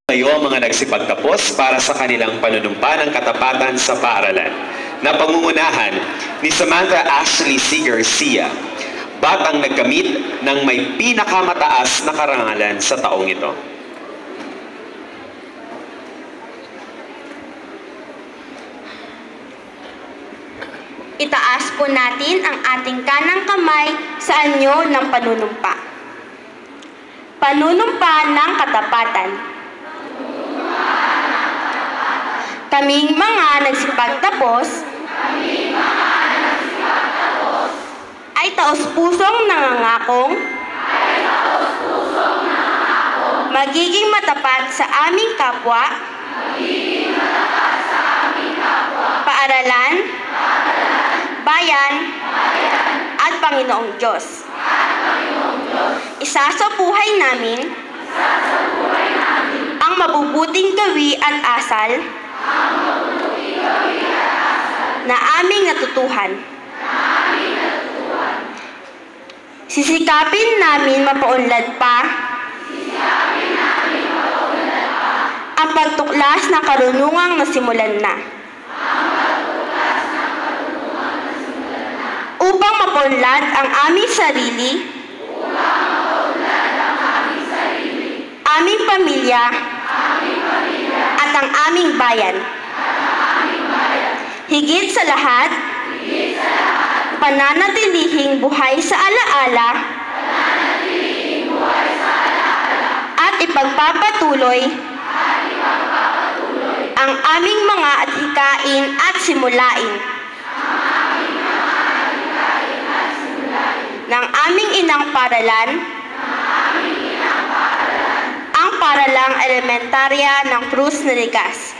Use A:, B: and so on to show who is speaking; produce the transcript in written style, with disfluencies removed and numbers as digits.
A: Ngayon mga nagsipagtapos para sa kanilang panunumpa ng katapatan sa paaralan na pangungunahan ni Samantha Ashley C. Garcia, batang nagkamit ng may pinakamataas na karangalan sa taong ito.
B: Itaas po natin ang ating kanang kamay sa anyo ng panunumpa. Panunumpa ng katapatan. Kaming mga nagsipagtapos ay taos-pusong nangangakong magiging matapat sa aming kapwa, paaralan, bayan, at Panginoong Diyos. Isasabuhay namin ang mabubuting gawi at asal na aming natutuhan. Sisikapin namin mapaunlad pa ang pagtuklas ng karunungang nasimulan na. Upang mapaunlad ang aming sarili, aming pamilya, at ang aming bayan. Higit sa lahat, pananatilihing buhay sa alaala at ipagpapatuloy ang aming mga adhikain at simulain ng aming inang paaralan, ang Paaralang Elementarya ng Cruz Narigas.